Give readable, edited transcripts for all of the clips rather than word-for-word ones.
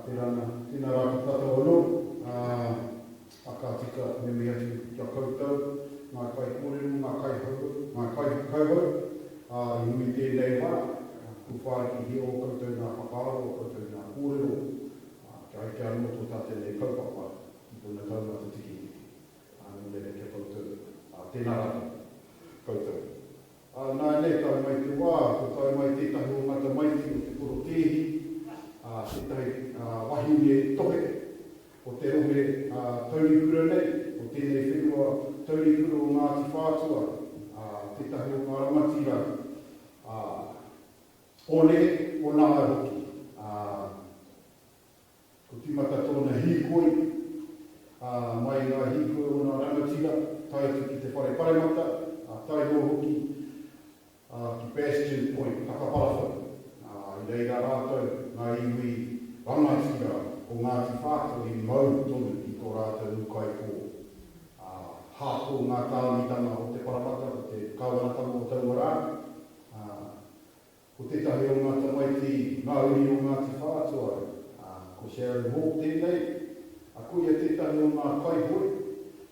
Tēnā rātou tātou anō, aka tika me mea atu kia koutou, ngā Kaikōrero, ngā Hikoi, I nui tēnei wā, ku whāriki hi o koutou ngā whakaaro, o koutou ngā kōrero, kia heke anō tō tātene kaupapa, ki tōna taumata tiki, nōnere kia koutou, tēnā rātou koutou. Nā nei tau mai te wā, ko tau mai tētahi o ngata maiti o te koro tēhi, tētahi wahine tohe, o te rohe taurikura nei, o tēnei whenua taurikura o Ngāti Whatua, tētahi o ngā ramatira, one o nāra hoki. Ko timata tōna Hikoi, mai ngā Hikoi o ngā ramatira, tai atu ki te whare paremata, tai no hoki, ki Bastion Point, Takapalawha. I reira rātou, ngā iwi rangatira o Ngāti Whatua I mau tonu I tō rātou Ukaipo. Hāko ngā tāmitanga o te parapata, o te kauanatanga o tauara. Ko tētahi o ngā tamaiti, ngā uri o Ngāti Whatua, ko Sharon Hawke tēnei. Koia tētahi o ngā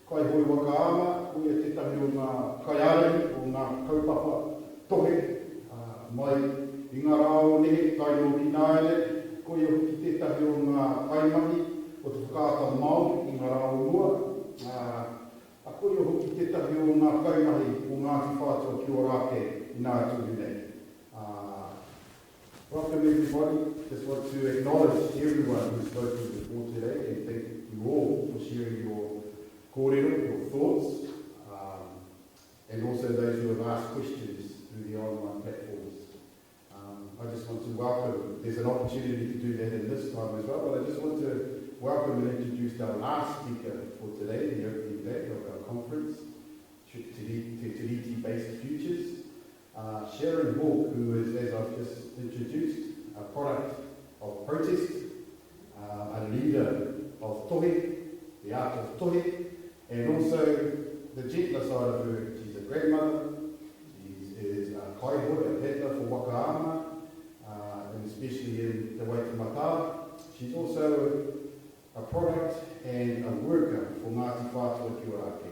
kaihoi wakaama, koia tētahi o ngā kaiarei, o ngā kaupapa tohe, mai I ngā rāo nehe, taino ki nāele, koia hoki tētahi o ngā kaimahi, o te whakaata Māori I ngā rāo mua, koia hoki tētahi o ngā kaimahi o Ngāti Whatua Orakei I ngā tūri nei. Welcome everybody. Just want to acknowledge everyone who's spoken before today and thank you all for sharing your kōrero, your thoughts, and also those who have asked questions through the online platforms. I just want to welcome, there's an opportunity to do that in this time as well, but I just want to welcome and introduce our last speaker for today, the opening day of our conference, Treaty-based Futures. Sharon Hawke, who is, as I've just introduced, a product of protest, a leader of tohe, the art of tohe, and also the gentler side of her. She's a grandmother, she is a kaihoi, a peta for wakaama, and especially in the Waihumatao. She's also a product and a worker for Ngāti Whatua Orakei.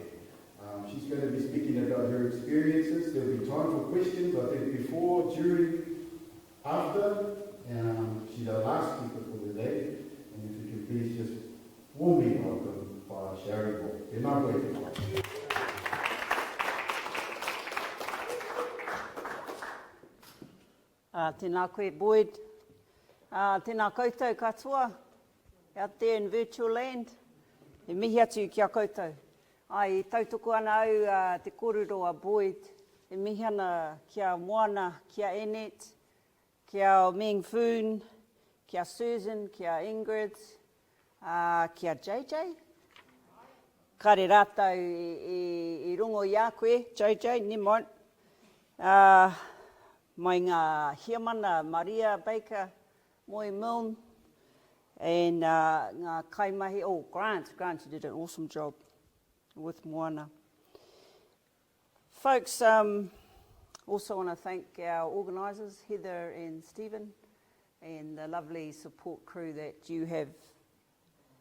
She's going to be speaking about her experiences. There'll be time for questions, I think before, during, after. She's our last speaker for the day. And if you can please just warmly welcome Sharon Hawke. Tēnā koe te wā. Tēnā koe Boyd. Tēnā koutou katoa. Out there in virtual land. E mihi atu kia koutou. Ai, tautoko ana au te kōrero a Boyd, e mihi ana kia Moana, kia Annette, kia Meng Foon, kia Susan, kia Ingrid, kia JJ. Kare rātou I rongo I a koe, JJ, ni mon. Mai ngā hiamana, Maria Baker, Moi Milne, and ngā kaimahi, Grant, you did an awesome job with Moana. Folks, also want to thank our organisers, Heather and Stephen, and the lovely support crew that you have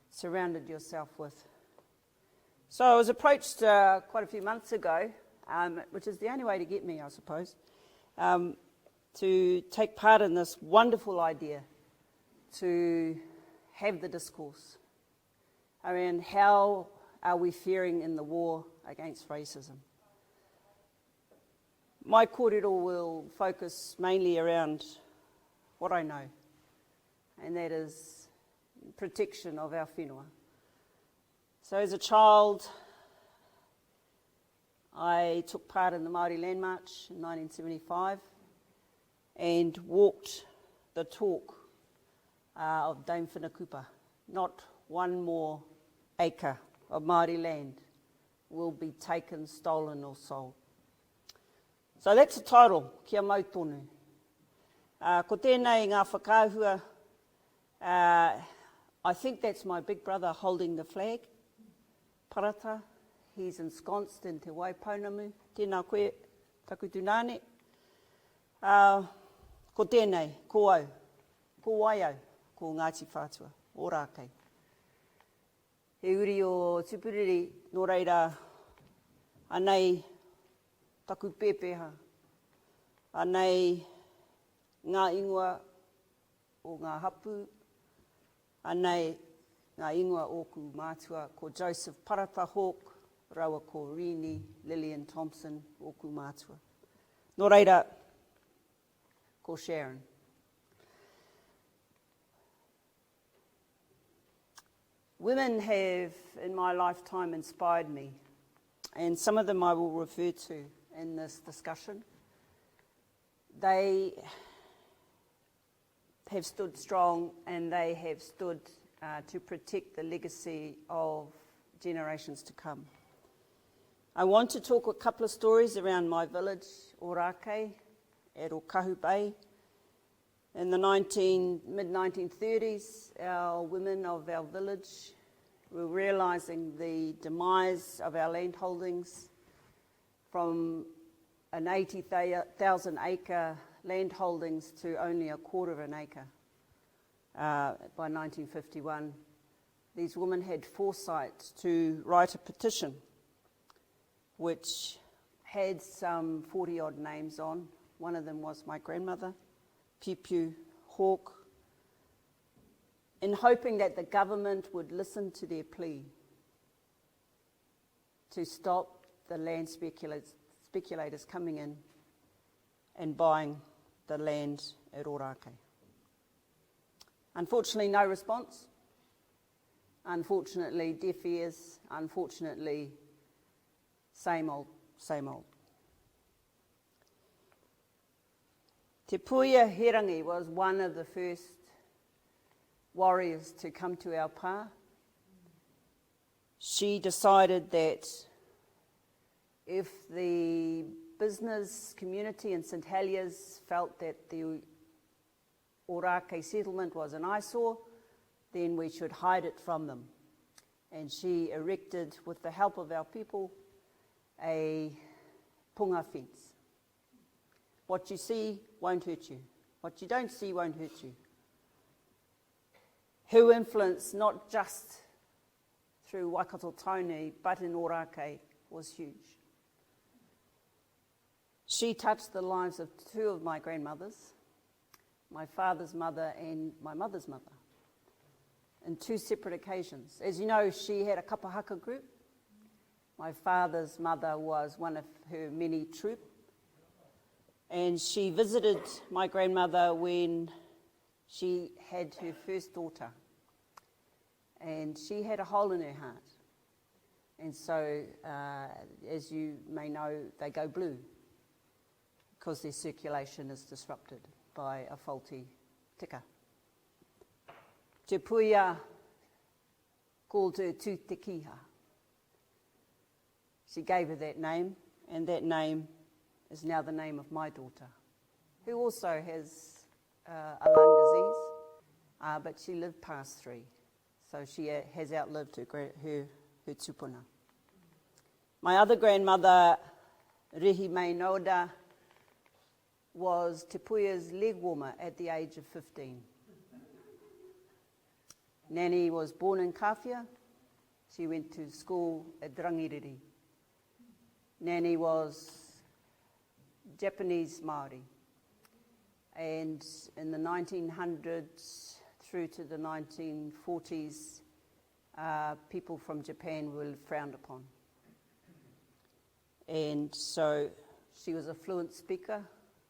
surrounded yourself with. So I was approached quite a few months ago, which is the only way to get me, I suppose, to take part in this wonderful idea to have the discourse around how are we faring in the war against racism. My kōrero will focus mainly around what I know, and that is protection of our whenua. So as a child, I took part in the Māori Land March in 1975 and walked the talk of Dame Whanakupa. Not one more acre of Māori land will be taken, stolen or sold. So that's the title, kia mau tonu. Ko tēnei ngā whakāhua, I think that's my big brother holding the flag. Parata, he's ensconced in te waipaunamu. Tēnā koe, taku tūnane. Ko tēnei, ko au, ko waiau, ko Ngāti Whatua. Orakei. He uri o tupuriri, nō reira, anei taku pēpeha, anei ngā ingoa o ngā hapu, anei ngā ingoa ōku mātua ko Joseph Parata Hawke, rawa ko Rini Lillian Thompson ōku mātua. Nō reira, ko Sharon. Women have, in my lifetime, inspired me, and some of them I will refer to in this discussion. They have stood strong, and they have stood to protect the legacy of generations to come. I want to talk a couple of stories around my village, Orakei, at Okahu Bay. In the mid-1930s, our women of our village were realising the demise of our land holdings from an 80,000 acre land holdings to only a quarter of an acre by 1951. These women had foresight to write a petition which had some 40-odd names on. One of them was my grandmother, Piu Hawke, in hoping that the government would listen to their plea to stop the land speculators coming in and buying the land at Orakei. Unfortunately, no response. Unfortunately, deaf ears. Unfortunately, same old, same old. Te Puia Herangi was one of the first warriors to come to our pā. She decided that if the business community in St Heliers felt that the Orakei settlement was an eyesore, then we should hide it from them. And she erected, with the help of our people, a punga fence. What you see won't hurt you. What you don't see won't hurt you. Her influence, not just through Waikato Tonu, but in Orakei, was huge. She touched the lives of two of my grandmothers, my father's mother and my mother's mother, in two separate occasions. As you know, she had a kapahaka group. My father's mother was one of her many troop, and she visited my grandmother when she had her first daughter, and she had a hole in her heart. And so, as you may know, they go blue because their circulation is disrupted by a faulty tika. Te Puia called her Tu Te Kiha. She gave her that name, and that name is now the name of my daughter, who also has a lung disease, but she lived past 3, so she has outlived her tupuna. My other grandmother, Rihi Mai Noda, was Te Puia's leg warmer at the age of 15. Nanny was born in Kawhia. She went to school at Rangiriri. Nanny was Japanese Māori. And in the 1900s through to the 1940s, people from Japan were frowned upon. And so she was a fluent speaker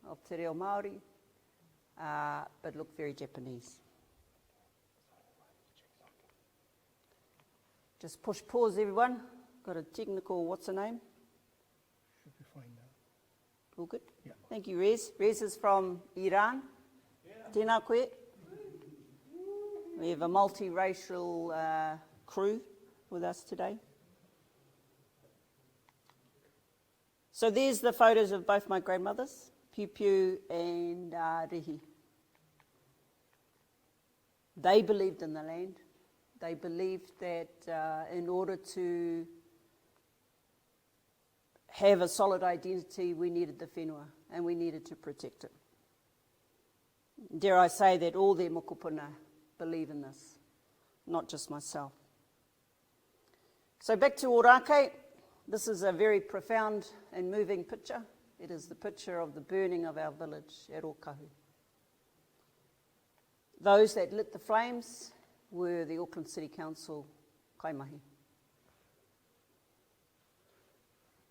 of te reo Māori, but looked very Japanese. Just push pause, everyone. Got a technical, what's her name? Should be fine now. All good? Yeah. Thank you, Rez. Rez is from Iran. Yeah. Tēnā koe. We have a multiracial crew with us today. So there's the photos of both my grandmothers, Piu and Rihi. They believed in the land. They believed that in order to have a solid identity, we needed the whenua and we needed to protect it. Dare I say that all their mokopuna believe in this. not just myself. So back to Orakei. This is a very profound and moving picture. It is the picture of the burning of our village at Okahu. Those that lit the flames were the Auckland City Council kaimahi.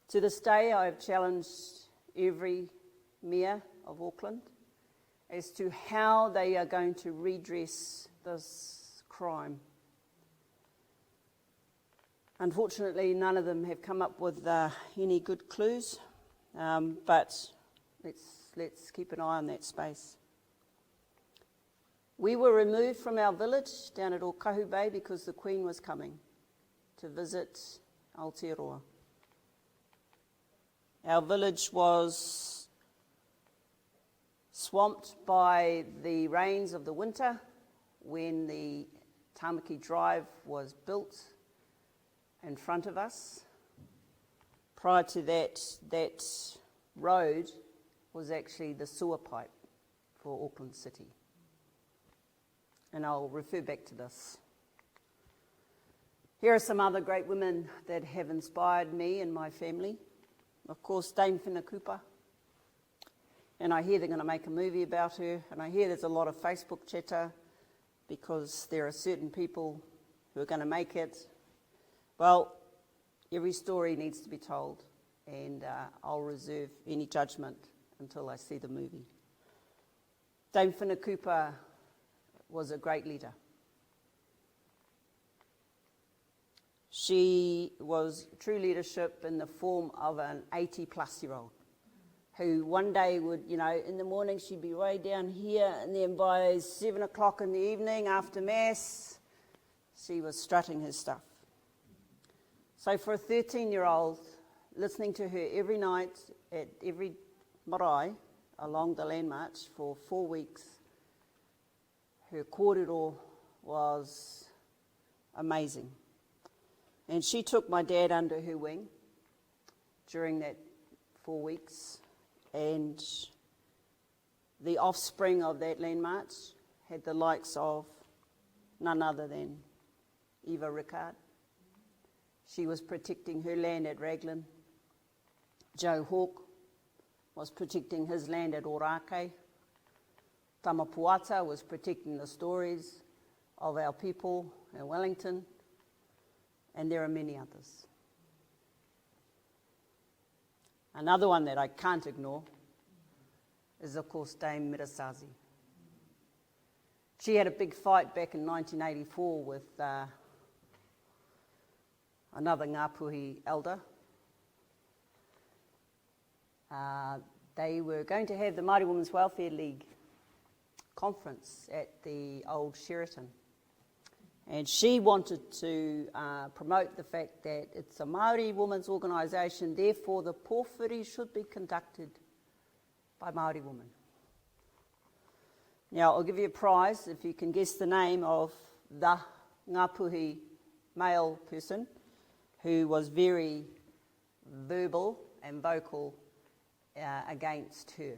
To this day, I have challenged every mayor of Auckland as to how they are going to redress this crime. Unfortunately, none of them have come up with any good clues, but let's keep an eye on that space. We were removed from our village down at Okahu Bay because the Queen was coming to visit Aotearoa. Our village was swamped by the rains of the winter when the Tamaki Drive was built in front of us. Prior to that road was actually the sewer pipe for Auckland City. And I'll refer back to this. Here are some other great women that have inspired me and my family. Of course, Dame Whenakupa. And I hear they're going to make a movie about her. And I hear there's a lot of Facebook chatter because there are certain people who are going to make it. Well, every story needs to be told, and I'll reserve any judgment until I see the movie. Dame Whenakupa was a great leader. She was true leadership in the form of an 80-plus-year-old who one day would, in the morning she'd be way down here, and then by 7 o'clock in the evening after Mass, she was strutting her stuff. So for a 13-year-old, listening to her every night at every marae along the land march for 4 weeks, her kōrero was amazing. And she took my dad under her wing during that 4 weeks, and the offspring of that land march had the likes of none other than Eva Rickard. She was protecting her land at Raglan. Joe Hawke was protecting his land at Orakei. Tamapuata was protecting the stories of our people in Wellington, and there are many others. Another one that I can't ignore is, of course, Dame Mirasazi. She had a big fight back in 1984 with another Ngāpuhi elder. They were going to have the Māori Women's Welfare League conference at the old Sheraton. And she wanted to promote the fact that it's a Māori women's organisation, therefore the pōwhiri should be conducted by Māori women. Now, I'll give you a prize if you can guess the name of the Ngāpuhi male person who was very verbal and vocal against her.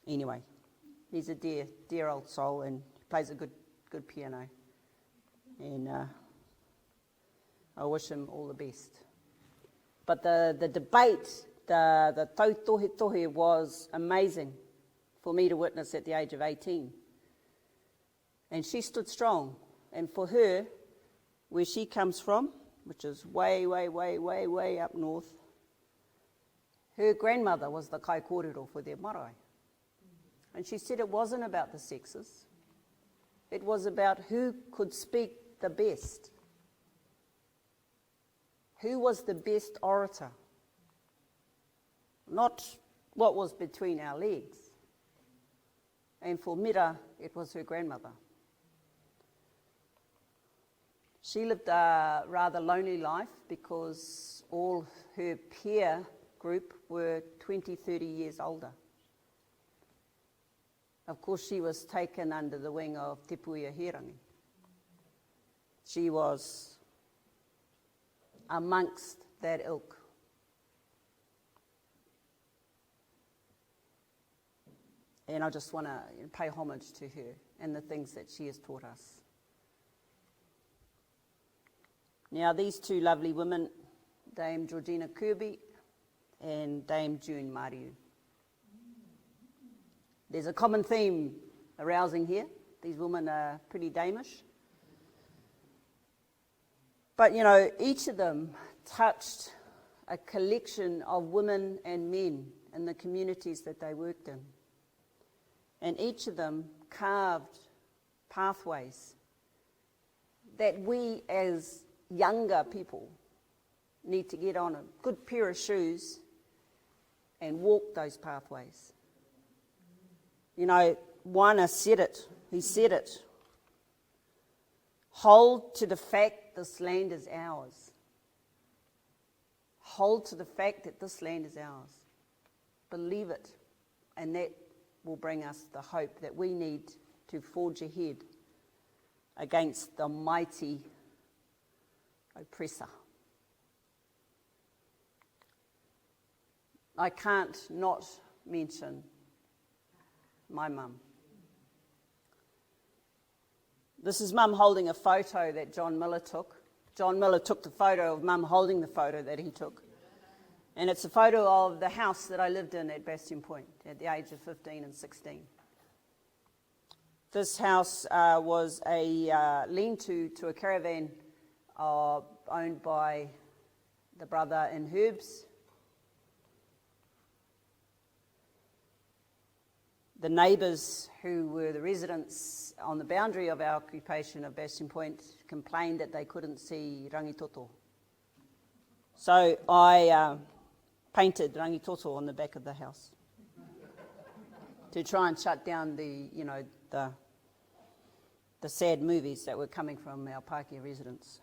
Anyway, he's a dear old soul, and plays a good piano. And I wish him all the best. But the debate, the tautohe was amazing for me to witness at the age of 18. And she stood strong. And for her, where she comes from, which is way up north, her grandmother was the Kaikōrero for their marae. And she said it wasn't about the sexes. It was about who could speak the best. Who was the best orator? Not what was between our legs. And for Mira, it was her grandmother. She lived a rather lonely life because all her peer group were 20, 30 years older. Of course, she was taken under the wing of Te Puia Hirangi. She was amongst that ilk. And I just want to pay homage to her and the things that she has taught us. Now, these two lovely women, Dame Georgina Kirby and Dame June Mariu. There's a common theme arousing here. These women are pretty Damish. But, you know, each of them touched a collection of women and men in the communities that they worked in. And each of them carved pathways that we as younger people need to get on a good pair of shoes and walk those pathways. You know, Wana said it, he said it. Hold to the fact this land is ours. Hold to the fact that this land is ours. Believe it, and that will bring us the hope that we need to forge ahead against the mighty oppressor. I can't not mention my mum. This is Mum holding a photo that John Miller took. John Miller took the photo of Mum holding the photo that he took. And it's a photo of the house that I lived in at Bastion Point at the age of 15 and 16. This house was a lean-to a caravan owned by the brother in Herbs. The neighbours who were the residents on the boundary of our occupation of Bastion Point complained that they couldn't see rangitoto. So I painted rangitoto on the back of the house to try and shut down the sad movies that were coming from our Pākehā residents.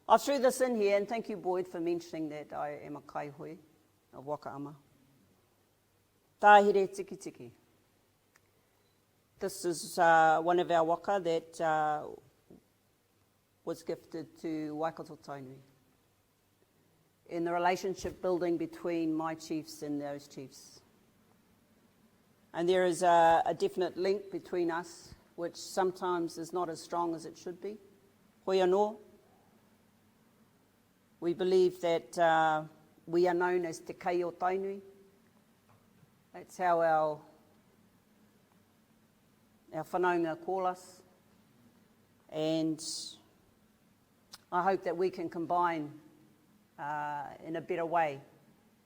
I threw this in here, and thank you, Boyd, for mentioning that I am a kaihoi of Wakaama. Tāhere tiki tiki. This is one of our waka that was gifted to Waikato Tainui in the relationship building between my chiefs and those chiefs. And there is a definite link between us, which sometimes is not as strong as it should be. Hoi anō. We believe that we are known as Te Kai o Tainui. That's how our whanaunga call us. And I hope that we can combine in a better way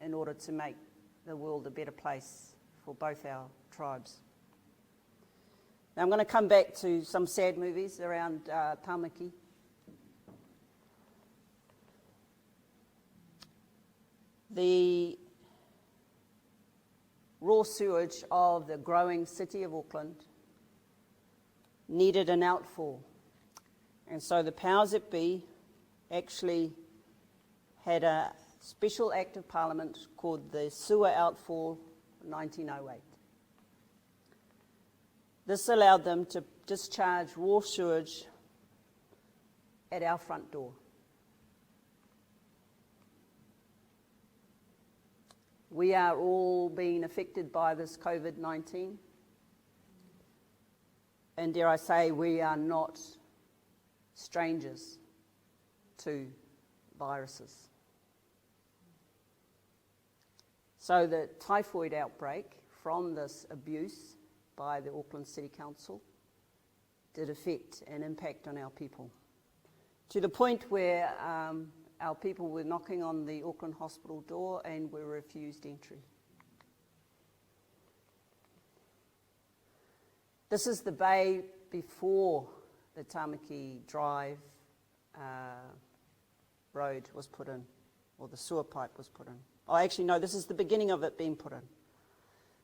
in order to make the world a better place for both our tribes. Now I'm going to come back to some sad movies around Tāmaki. The raw sewage of the growing city of Auckland needed an outfall. And so the powers that be actually had a special act of parliament called the Sewer Outfall 1908. This allowed them to discharge raw sewage at our front door. We are all being affected by this COVID-19. And dare I say, we are not strangers to viruses. So the typhoid outbreak from this abuse by the Auckland City Council did affect and impact on our people, to the point where our people were knocking on the Auckland Hospital door and were refused entry. This is the bay before the Tāmaki Drive road was put in, or the sewer pipe was put in. Oh, actually, no, this is the beginning of it being put in.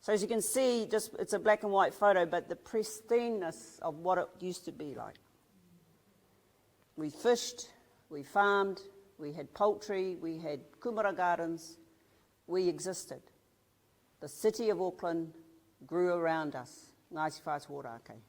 So as you can see, just it's a black and white photo, but the pristineness of what it used to be like. We fished, we farmed, we had poultry, we had kumara gardens, we existed. The city of Auckland grew around us, Ngāti Whatua Orakei.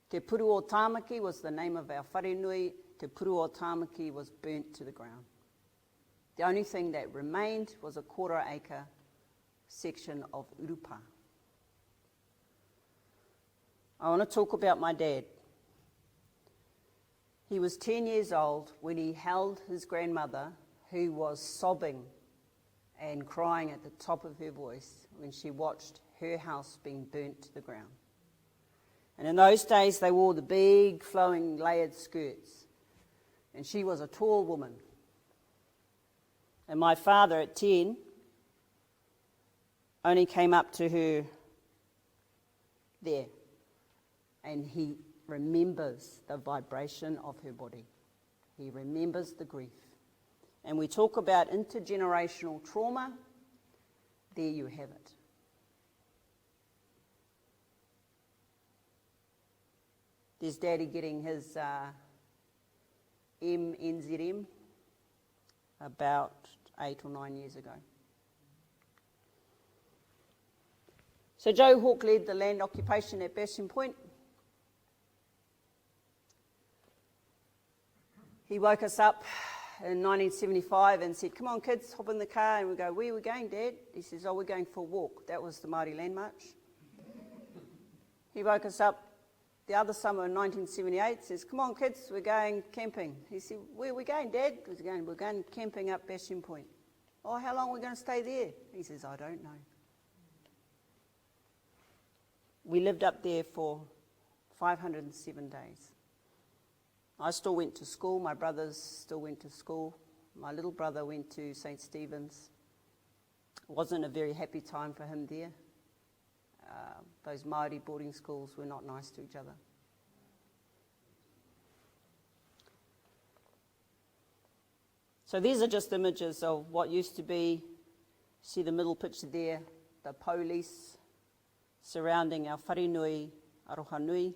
Te Puru o Tāmaki was the name of our wharenui. Te Puru o Tāmaki was burnt to the ground. The only thing that remained was a 1/4 acre section of urupa. I want to talk about my dad. He was 10 years old when he held his grandmother, who was sobbing and crying at the top of her voice when she watched her house being burnt to the ground. And in those days, they wore the big, flowing, layered skirts. And she was a tall woman. And my father, at 10, only came up to her there. And he remembers the vibration of her body. He remembers the grief. And we talk about intergenerational trauma. There you have it. There's Daddy getting his MNZM about 8 or 9 years ago. So Joe Hawke led the land occupation at Bastion Point. He woke us up in 1975 and said, "Come on kids, hop in the car." And we go, "Where are we going, Dad?" He says, "Oh, we're going for a walk." That was the Māori Land March. He woke us up the other summer in 1978, says, "Come on kids, we're going camping." He said, "Where are we going, Dad?" We're going camping up Bastion Point." "Oh, how long are we going to stay there?" He says, "I don't know." We lived up there for 507 days. I still went to school, my brothers still went to school. My little brother went to St. Stephen's. It wasn't a very happy time for him there. Those Māori boarding schools were not nice to each other. So these are just images of what used to be, see the middle picture there, the police surrounding our wharenui, Aroha Nui.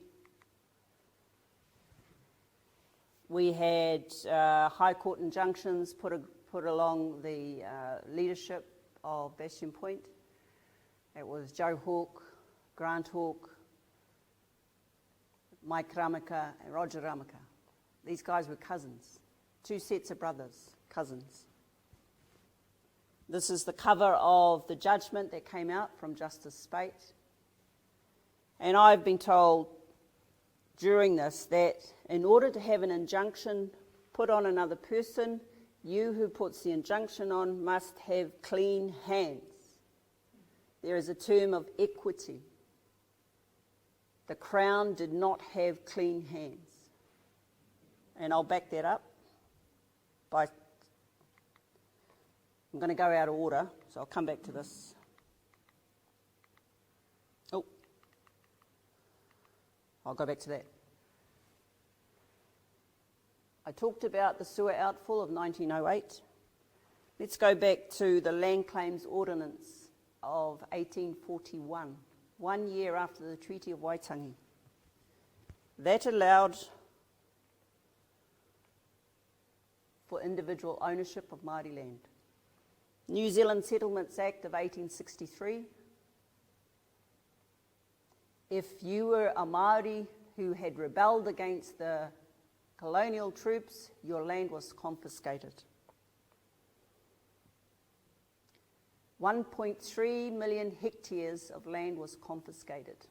We had High Court injunctions put along the leadership of Bastion Point. It was Joe Hawke, Grant Hawke, Mike Ramaka and Roger Ramaka. These guys were cousins, 2 sets of brothers, cousins. This is the cover of the judgment that came out from Justice Spate. And I've been told during this that in order to have an injunction put on another person, you who puts the injunction on must have clean hands. There is a term of equity. The Crown did not have clean hands. And I'll back that up by, I'm going to go out of order, so I'll come back to this. Oh, I'll go back to that. I talked about the sewer outfall of 1908. Let's go back to the Land Claims Ordinance of 1841, 1 year after the Treaty of Waitangi. That allowed for individual ownership of Māori land. New Zealand Settlements Act of 1863. If you were a Māori who had rebelled against the colonial troops, your land was confiscated. 1.3 million hectares of land was confiscated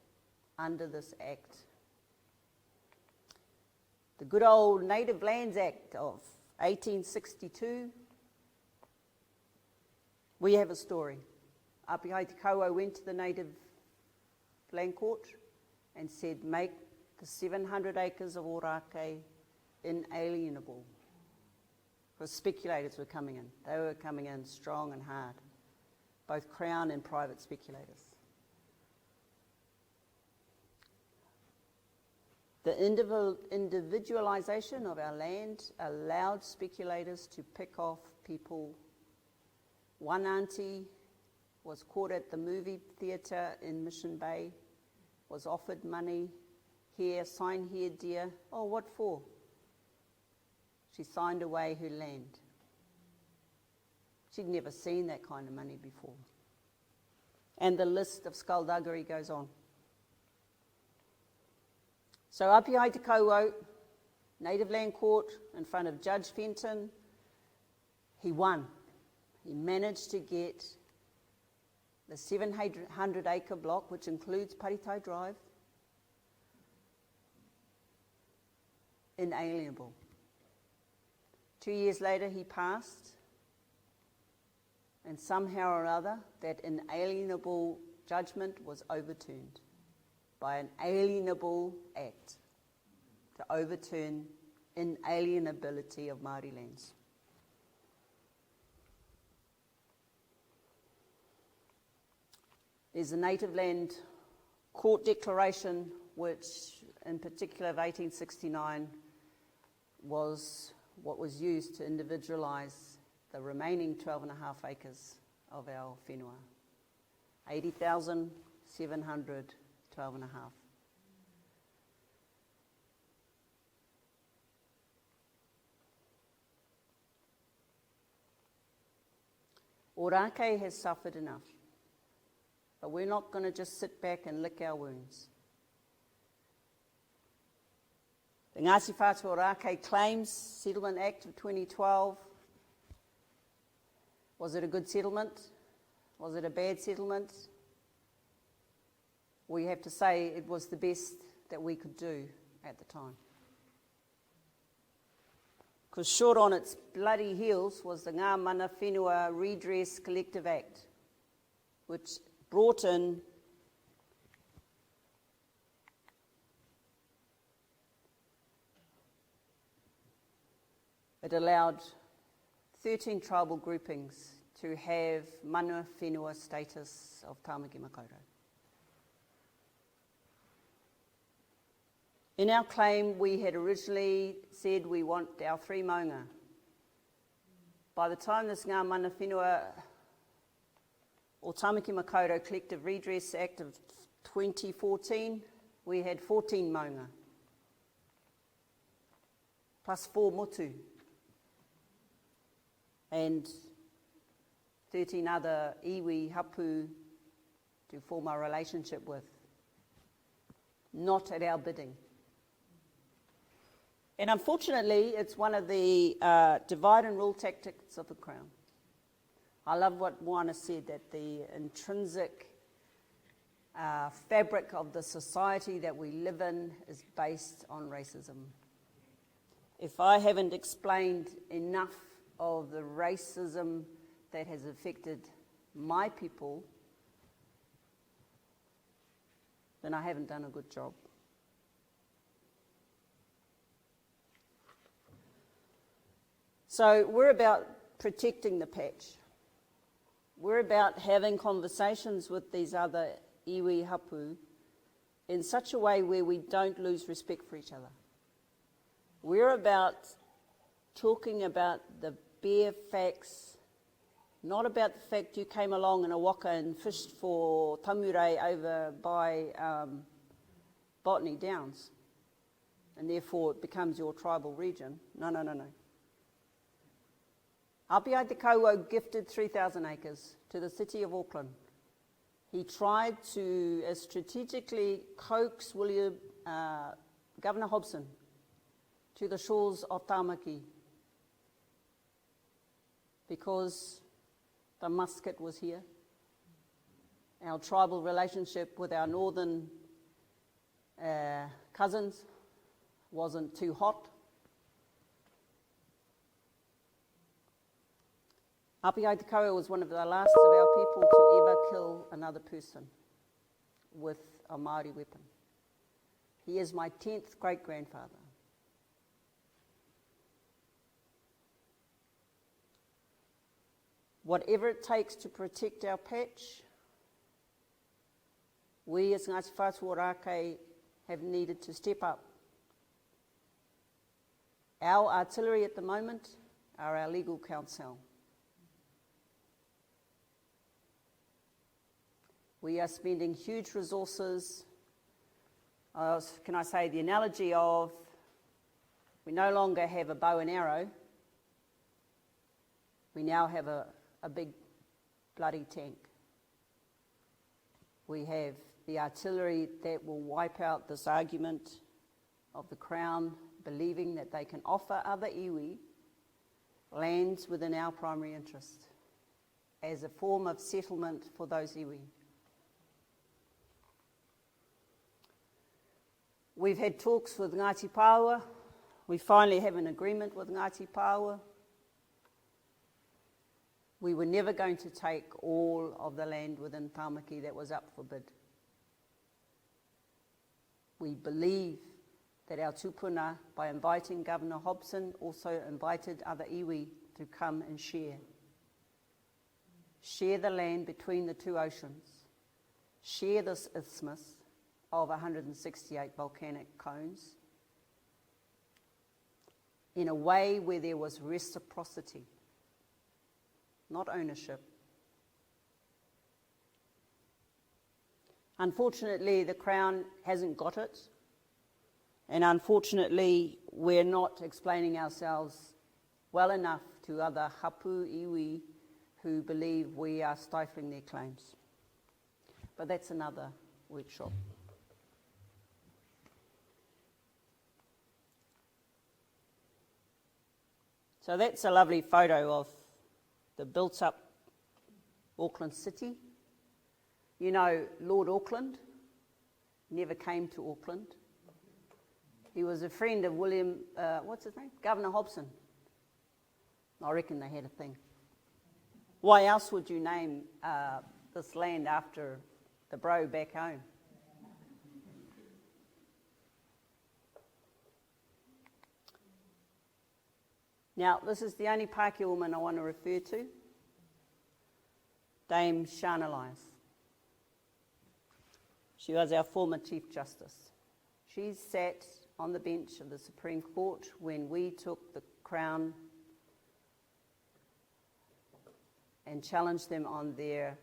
under this act. The good old Native Lands Act of 1862. We have a story. Apihae Te Kaua went to the Native Land Court and said, make the 700 acres of Orakei inalienable. Because speculators were coming in. They were coming in strong and hard. Both Crown and private speculators. The individualisation of our land allowed speculators to pick off people. One auntie was caught at the movie theatre in Mission Bay, was offered money. Here, sign here, dear. Oh, what for? She signed away her land. She'd never seen that kind of money before. And the list of skullduggery goes on. So Apiai Te Kauau, Native Land Court, in front of Judge Fenton, he won. He managed to get the 700-acre block, which includes Paritai Drive, inalienable. 2 years later, he passed, and somehow or other, that inalienable judgment was overturned by an alienable act to overturn inalienability of Māori lands. There's a Native Land Court declaration, which in particular of 1869 was what was used to individualise the remaining 12.5 acres of our whenua. 80,700, 12.5. Orakei has suffered enough, but we're not going to just sit back and lick our wounds. The Ngāti Whatua Orakei Claims Settlement Act of 2012, was it a good settlement? Was it a bad settlement? We have to say it was the best that we could do at the time. Because short on its bloody heels was the Ngā Mana Whenua Redress Collective Act, which Broughton it allowed 13 tribal groupings to have mana whenua status of tāmaki makaurau. In our claim, we had originally said we want our 3 maunga. By the time this Ngā Mana Whenua or Tāmaki Makaurau Collective Redress Act of 2014, we had 14 maunga, plus 4 motu, and 13 other iwi hapu to form a relationship with, not at our bidding. And unfortunately, it's one of the divide and rule tactics of the Crown. I love what Moana said, that the intrinsic fabric of the society that we live in is based on racism. If I haven't explained enough of the racism that has affected my people, then I haven't done a good job. So we're about protecting the patch. We're about having conversations with these other iwi hapu in such a way where we don't lose respect for each other. We're about talking about the bare facts, not about the fact you came along in a waka and fished for tamurei over by Botany Downs, and therefore it becomes your tribal region. No. Apiai Te Kauau gifted 3,000 acres to the city of Auckland. He tried to strategically coax Governor Hobson to the shores of Tāmaki because the musket was here. Our tribal relationship with our northern cousins wasn't too hot. Apiai Te Kauau was one of the last of our people to ever kill another person with a Māori weapon. He is my 10th great-grandfather. Whatever it takes to protect our patch, we as Ngāti Whatua Orakei have needed to step up. Our artillery at the moment are our legal counsel. We are spending huge resources. Can I say the analogy of we no longer have a bow and arrow, we now have a big bloody tank. We have the artillery that will wipe out this argument of the Crown believing that they can offer other iwi lands within our primary interest as a form of settlement for those iwi. We've had talks with Ngāti Pāua. We finally have an agreement with Ngāti Pāua. We were never going to take all of the land within Tāmaki that was up for bid. We believe that our tupuna, by inviting Governor Hobson, also invited other iwi to come and share the land between the two oceans, share this isthmus of 168 volcanic cones in a way where there was reciprocity, not ownership. Unfortunately, the Crown hasn't got it, and unfortunately, we're not explaining ourselves well enough to other hapu iwi who believe we are stifling their claims. But that's another workshop. So that's a lovely photo of the built-up Auckland City. You know, Lord Auckland never came to Auckland. He was a friend of William, what's his name? Governor Hobson. I reckon they had a thing. Why else would you name this land after the bro back home? Now, this is the only Pākehā woman I want to refer to, Dame Sharon. She was our former Chief Justice. She sat on the bench of the Supreme Court when we took the Crown and challenged them on their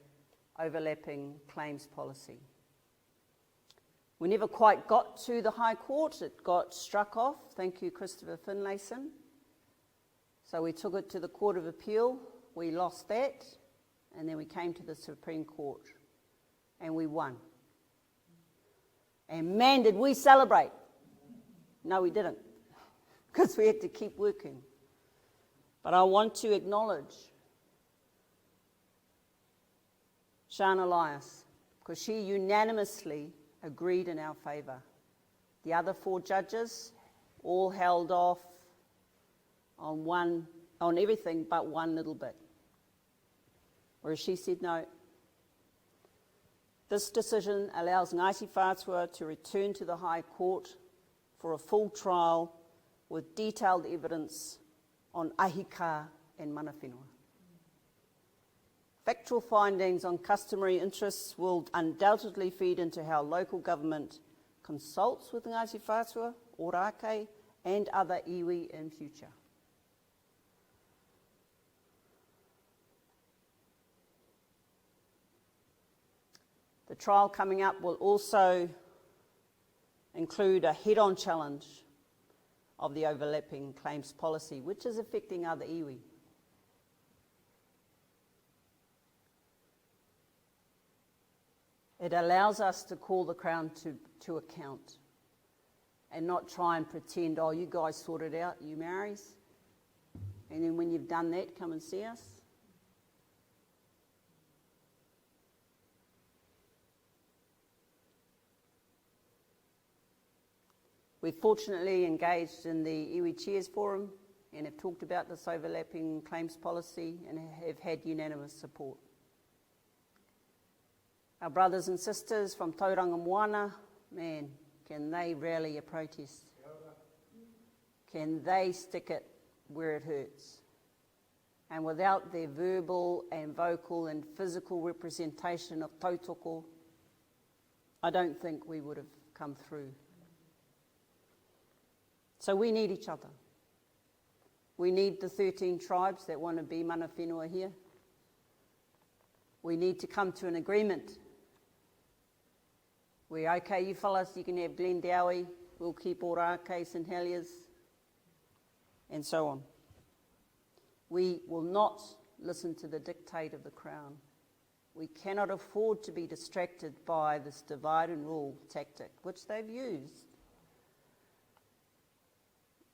overlapping claims policy. We never quite got to the High Court. It got struck off. Thank you, Christopher Finlayson. So we took it to the Court of Appeal. We lost that, and then we came to the Supreme Court, and we won. And man, did we celebrate. No, we didn't, because we had to keep working. But I want to acknowledge Sharon Elias, because she unanimously agreed in our favour. The other 4 judges all held off on everything but one little bit. Whereas she said no. This decision allows Ngāti Whatua to return to the High Court for a full trial with detailed evidence on ahika and mana whenua. Factual findings on customary interests will undoubtedly feed into how local government consults with Ngāti Whatua Orakei and other iwi in future. The trial coming up will also include a head-on challenge of the overlapping claims policy, which is affecting other iwi. It allows us to call the Crown to account and not try and pretend, oh, you guys sort it out, you Maoris, and then when you've done that, come and see us. We've fortunately engaged in the Iwi Chairs Forum and have talked about this overlapping claims policy and have had unanimous support. Our brothers and sisters from Tauranga Moana, man, can they rally a protest? Can they stick it where it hurts? And without their verbal and vocal and physical representation of tautoko, I don't think we would have come through. So we need each other. We need the 13 tribes that want to be mana whenua here. We need to come to an agreement. We're okay, you fellas, you can have Glendowie, we'll keep Orakei, St Heliers, and so on. We will not listen to the dictate of the Crown. We cannot afford to be distracted by this divide and rule tactic, which they've used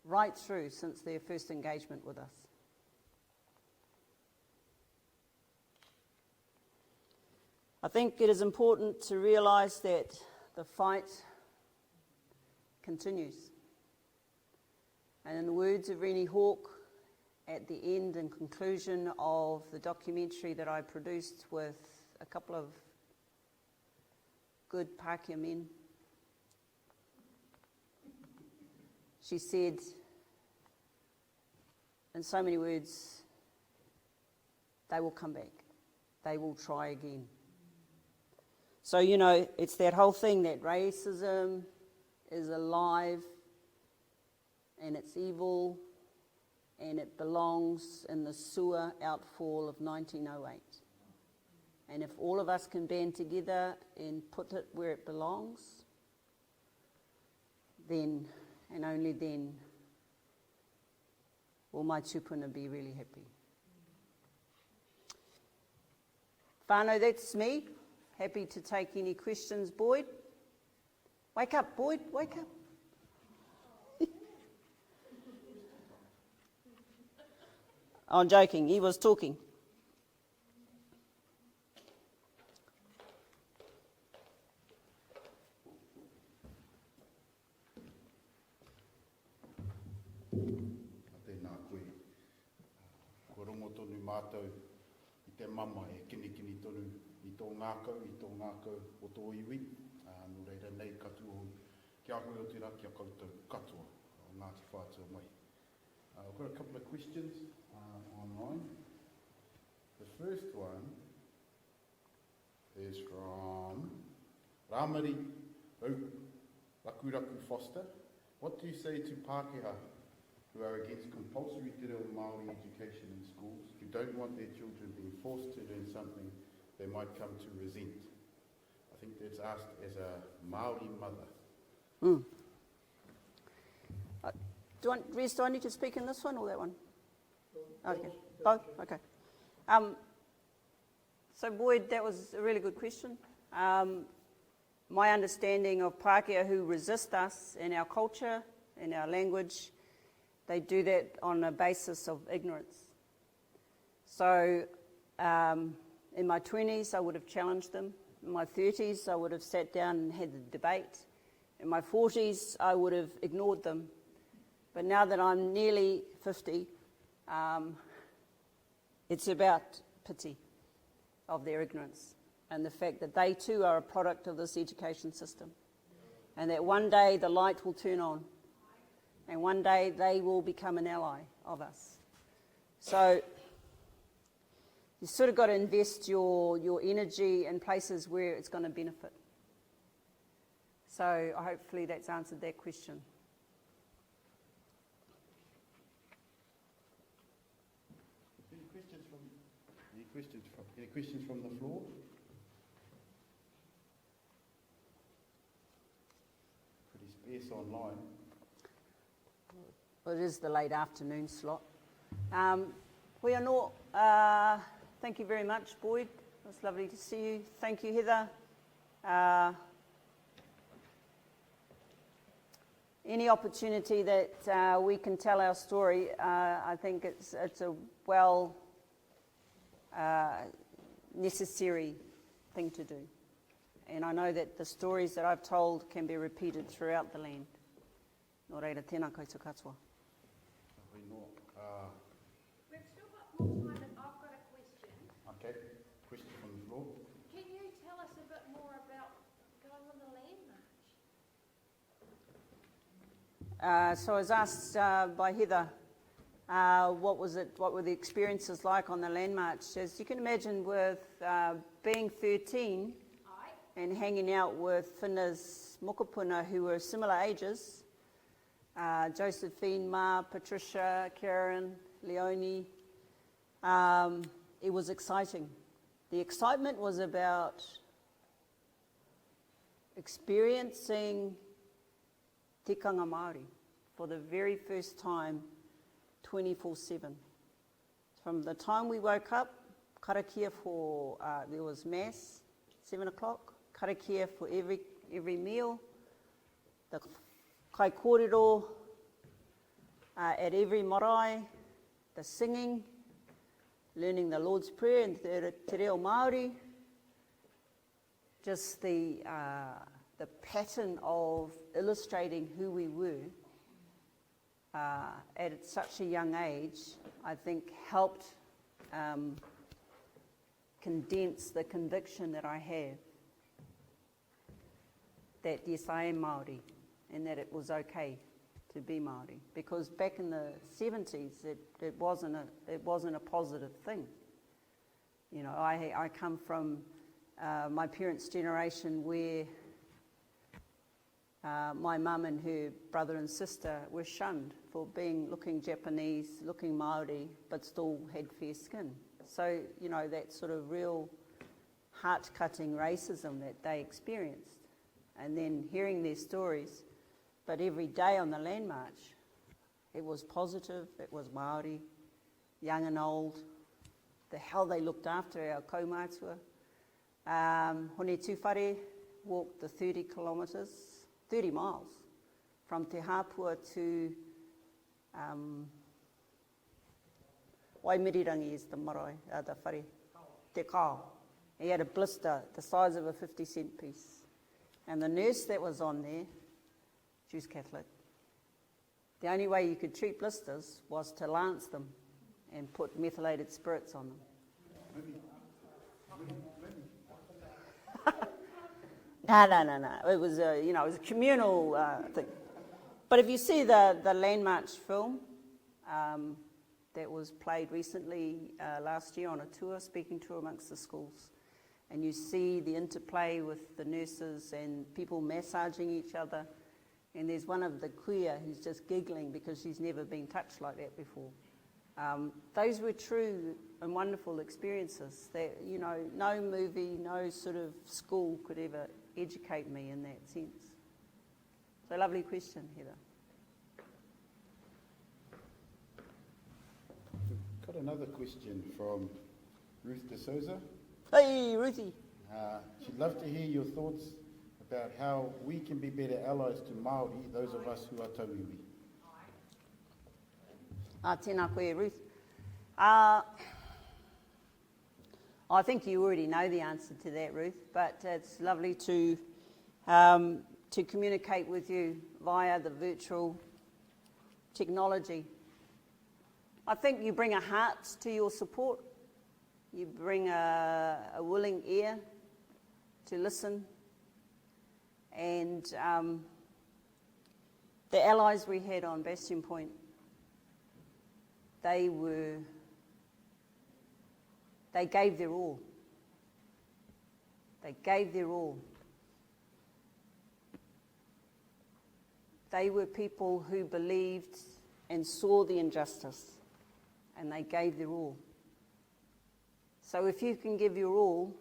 right through since their first engagement with us. I think it is important to realise that the fight continues. And in the words of Rennie Hawke, at the end and conclusion of the documentary that I produced with a couple of good Pākehā men, she said, in so many words, they will come back. They will try again. So, you know, it's that whole thing that racism is alive and it's evil and it belongs in the sewer outfall of 1908. And if all of us can band together and put it where it belongs, then, and only then, will my tupuna be really happy. Whānau, that's me. Happy to take any questions, Boyd. Wake up, Boyd, wake up. I'm joking, he was talking. Tēnā koe. Ko rongo tonu mātou I te mama e kini tonu I tō ngākau o tō iwi. Nō reira nei katoa kia koe o te rā kia koutou katoa o Ngāti Whatua mai. I've got a couple of questions online. The first one is from Ramari Rakuraku Foster. What do you say to Pākehā who are against compulsory te reo Māori education in schools, who don't want their children being forced to learn something they might come to resent? I think that's asked as a Māori mother. Mm. Rez, do I need to speak in this one or that one? Okay. Both? Okay. So Boyd, that was a really good question. My understanding of Pākehā who resist us in our culture, in our language, they do that on a basis of ignorance. So in my 20s, I would have challenged them. In my 30s, I would have sat down and had a debate. In my 40s, I would have ignored them. But now that I'm nearly 50, it's about pity of their ignorance and the fact that they too are a product of this education system. And that one day the light will turn on. And one day they will become an ally of us. So you sort of got to invest your energy in places where it's going to benefit. So hopefully that's answered that question. Any questions from the floor? Pretty sparse online. Well, it is the late afternoon slot. We are not, thank you very much, Boyd. It was lovely to see you. Thank you, Heather. Any opportunity that we can tell our story, I think it's a well necessary thing to do. And I know that the stories that I've told can be repeated throughout the land. Nō reira, tēnā koutou katoa. We've still got more time and I've got a question. Okay, question from the floor. Can you tell us a bit more about going on the land march? So I was asked by Heather, what were the experiences like on the land march? As you can imagine, with being 13 and hanging out with Whina's mokopuna who were similar ages, Josephine, Ma, Patricia, Karen, Leonie, it was exciting. The excitement was about experiencing tikanga Māori for the very first time 24/7. From the time we woke up, karakia for, there was mass, 7 o'clock, karakia for every meal, the Kaikōrero At every marae, the singing, learning the Lord's Prayer and Te Reo Māori, just the pattern of illustrating who we were at such a young age, I think helped condense the conviction that I have that yes, I am Māori and that it was okay to be Māori. Because back in the 70s, it wasn't a positive thing. You know, I come from my parents' generation where my mum and her brother and sister were shunned for looking Japanese, looking Māori, but still had fair skin. So, you know, that sort of real heart-cutting racism that they experienced. And then hearing their stories, but every day on the Land March, it was positive, it was Māori, young and old, how they looked after our kaumātua. Hone Tūwhare walked the 30 miles, from Te Hāpua to Waimirirangi is the marae, the whare, Te Kao. He had a blister the size of a 50-cent piece. And the nurse that was on there, she was Catholic. The only way you could treat blisters was to lance them and put methylated spirits on them. No. It was it was a communal thing. But if you see the Land March film that was played recently last year on a tour, speaking tour amongst the schools, and you see the interplay with the nurses and people massaging each other, and there's one of the queer who's just giggling because she's never been touched like that before. Those were true and wonderful experiences that, you know, no movie, no sort of school could ever educate me in that sense. So lovely question, Heather. Got another question from Ruth De Souza. Hey, Ruthie. She'd love to hear your thoughts about how we can be better allies to Māori, those of us who are tauiwi. Tēnā koe, Ruth. I think you already know the answer to that, Ruth, but it's lovely to communicate with you via the virtual technology. I think you bring a heart to your support. You bring a willing ear to listen. And the allies we had on Bastion Point, they gave their all. They gave their all. They were people who believed and saw the injustice, and they gave their all. So if you can give your all,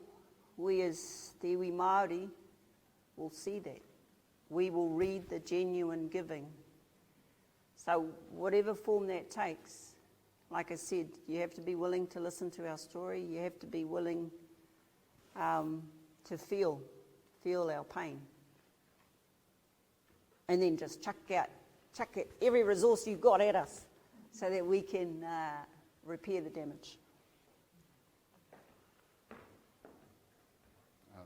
we as Te iwi Māori will see that. We will read the genuine giving. So whatever form that takes, like I said, you have to be willing to listen to our story. You have to be willing to feel our pain. And then just chuck every resource you've got at us so that we can repair the damage.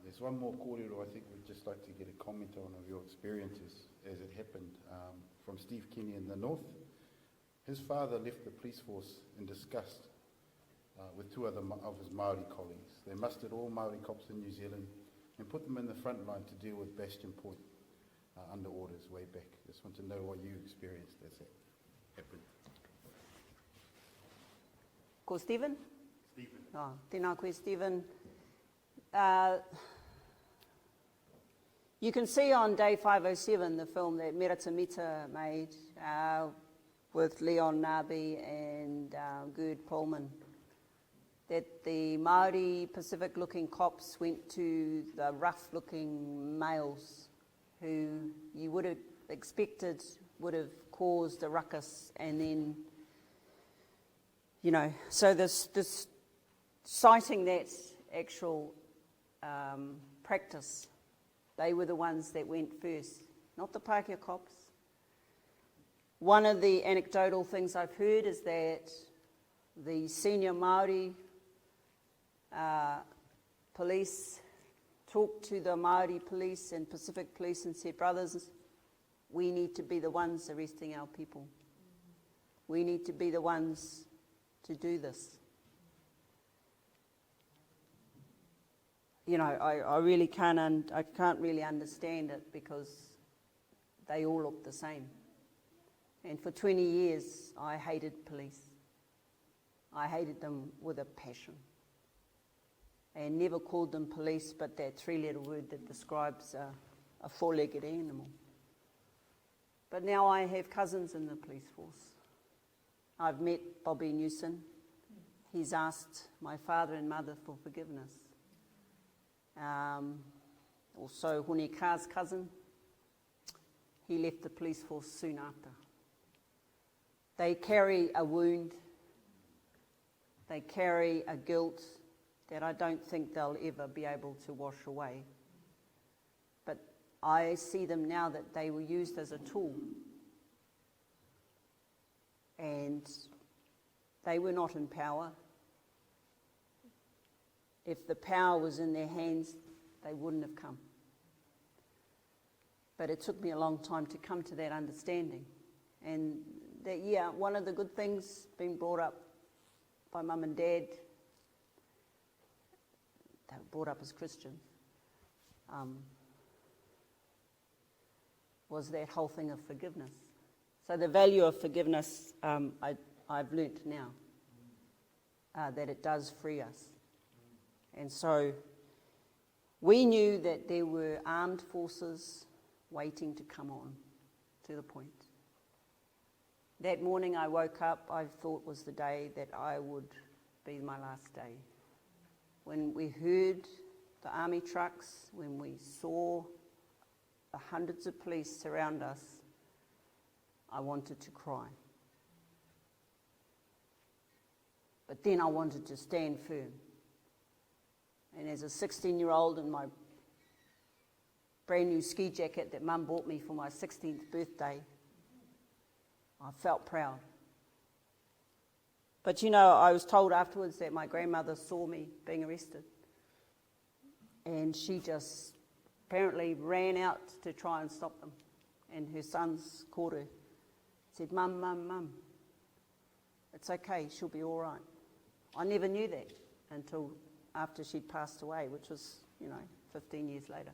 There's one more kōrero I think we'd just like to get a comment on of your experiences as it happened from Steve Kenny in the north. His father left the police force in disgust with two other of his Māori colleagues. They mustered all Māori cops in New Zealand and put them in the front line to deal with Bastion Point under orders way back. Just want to know what you experienced as that happened. Ko Stephen? Stephen. Oh, tēnā koe, Stephen. You can see on Day 507 the film that Merata Mita made with Leon Nabi and Gerd Pullman, that the Māori Pacific-looking cops went to the rough-looking males who you would have expected would have caused a ruckus, and then, you know, so this citing that actual practice, they were the ones that went first, not the Pākehā cops. One of the anecdotal things I've heard is that the senior Māori police talked to the Māori police and Pacific police and said, brothers, we need to be the ones arresting our people. We need to be the ones to do this. You know, I really can't really understand it because they all look the same. And for 20 years, I hated police. I hated them with a passion. And never called them police, but that three-letter word that describes a four-legged animal. But now I have cousins in the police force. I've met Bobby Newson. He's asked my father and mother for forgiveness. Also, Hone Kā's cousin, he left the police force soon after. They carry a wound, they carry a guilt that I don't think they'll ever be able to wash away. But I see them now that they were used as a tool. And they were not in power. If the power was in their hands, they wouldn't have come. But it took me a long time to come to that understanding. And that, yeah, one of the good things being brought up by mum and dad, they were brought up as Christians, was that whole thing of forgiveness. So the value of forgiveness, I've learnt now, that it does free us. And so we knew that there were armed forces waiting to come on to the point. That morning I woke up, I thought was the day that I would be my last day. When we heard the army trucks, when we saw the hundreds of police surround us, I wanted to cry. But then I wanted to stand firm. And as a 16-year-old in my brand new ski jacket that Mum bought me for my 16th birthday, I felt proud. But you know, I was told afterwards that my grandmother saw me being arrested. And she just apparently ran out to try and stop them. And her sons called her, said, Mum, Mum, Mum, it's okay, she'll be all right. I never knew that until after she'd passed away, which was, 15 years later.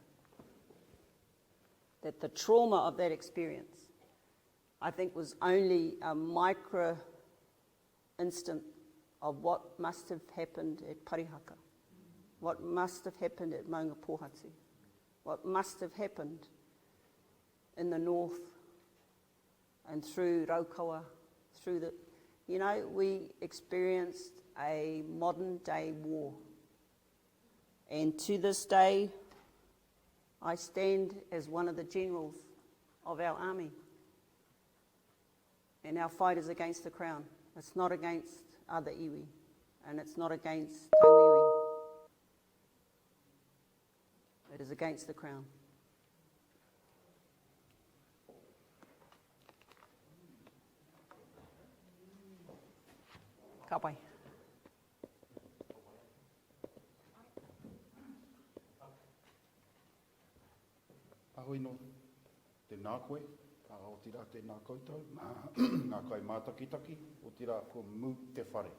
That the trauma of that experience, I think, was only a micro instant of what must have happened at Parihaka, what must have happened at Maunga Pohatu, what must have happened in the north and through Raukawa, through the... we experienced a modern day war. And to this day, I stand as one of the generals of our army. And our fight is against the Crown. It's not against other iwi. And it's not against tauiwi. It is against the Crown. Ka pai. Ahoi no te nākoe, o tira te nā koutou, ngā kai mātakitaki, o tira ko mū te whare.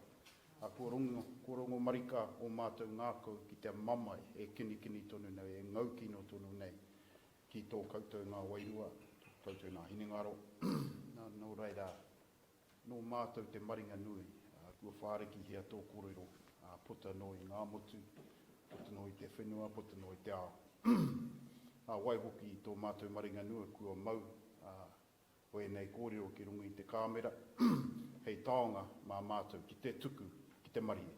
A ko rongo marika o mātou ngākau ki te mamai e kini tonu nei, e ngaukino tonu nei, ki tō koutou ngā wairua, koutou ngā hinengaro. Nō reira, nō mātou te maringa nui, kua whāreki hea tō kōrero, puta noi ngā motu, puta noi te whenua, puta noi te ao. Wai hoki i tō mātou maringa nua kua mau o nei kōrero ki runga i te kāmera, hei taonga mā mātou ki te tuku, ki te marine.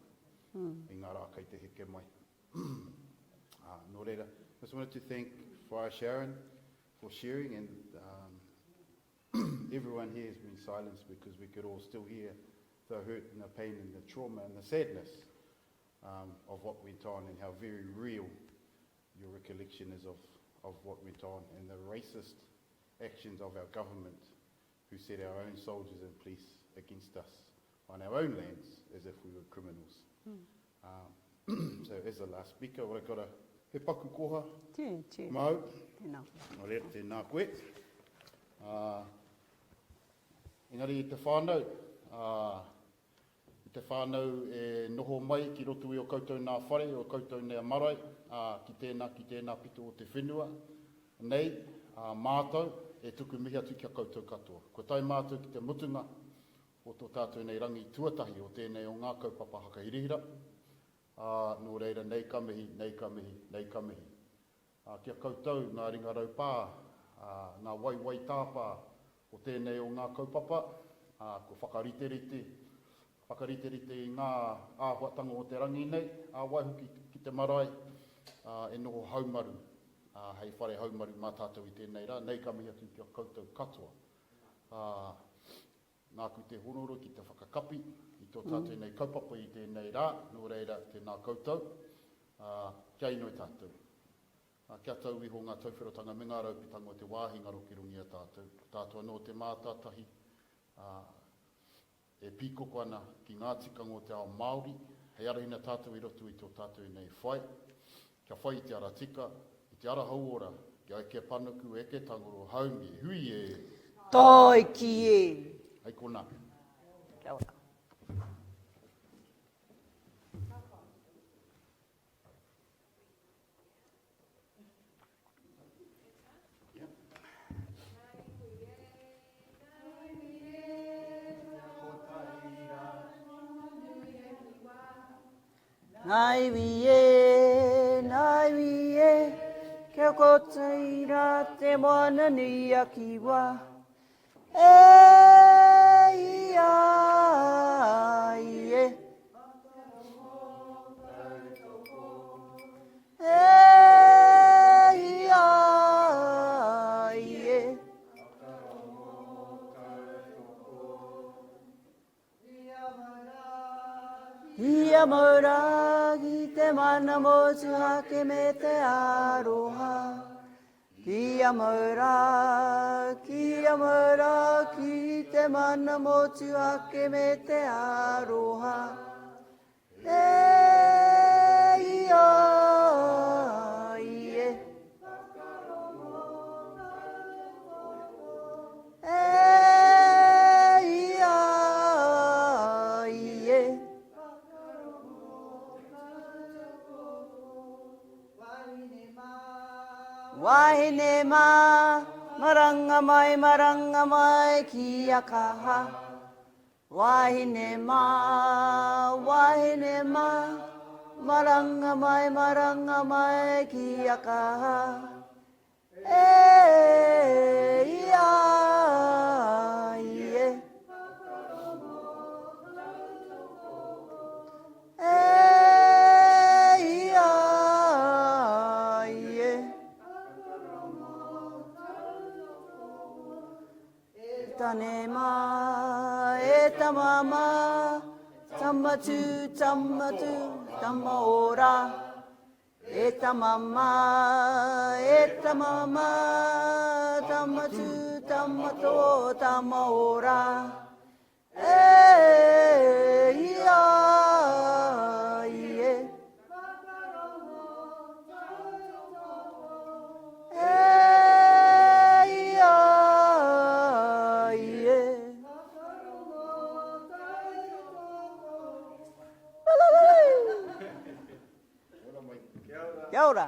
I ngā rā kei te heke mai. Nō reira, I just wanted to thank Sharon for sharing, and everyone here has been silenced because we could all still hear the hurt and the pain and the trauma and the sadness of what went on, and how very real your recollection is of what went on, and the racist actions of our government, who set our own soldiers and police against us on our own lands as if we were criminals. So as the last speaker, what I got he paku koha, mau, o rea tēnā koe. Engari i te whānau, e noho mai ki roto i o koutou nā whare, o koutou nea marae, ki tēnā pito o te whenua. Nei, mātou, e tuku mihi atu kia koutou katoa. Ko tai mātou ki te mutunga o tō tātou nei rangi tuatahi o tēnei o ngā kaupapa hakairihira. Nō reira, nei ka mihi. Kia koutou, ngā ringa raupā, ngā waiwai tāpā o tēnei o ngā kaupapa, ko whakariterite i ngā āhuatanga o te rangi nei, waihuki ki te marae, e noho haumaru, hei whare haumaru mā tātou i tēnei rā, nei ka mihi atu kia koutou katoa. Nā ku te honoro ki te whakakapi, i tō tātou nei kaupapa i tēnei rā, nō reira tēnā koutou, kia ino i tātou. Kia tau iho ngā tauwherotanga me ngā raupitanga o te wāhinga roki rungi a tātou. Tātou anō te mātātahi, e pīkoko ana ki ngā tikanga o te ao Māori, hei arahina tātou i roto i tō tātou nei whai. Kia whai i te ara tika, i te ara hauora, kia eke panuku, eke tangoro, haumi, hui e. Tai ki e. Hei kona. Kia ora. Nai wie, kia kotaira te moana ni a kiwa. Ia maura ki te mana motu hake me te aroha. Kia maura ki te mana motu hake me te aroha. Wahine ma, maranga mai ki a kaha. Wahine ma, maranga mai ki a kaha. Tanema, etamama, tamatu, tamaora. Etamama, tamatu, tamato, tamaora. Kia ora.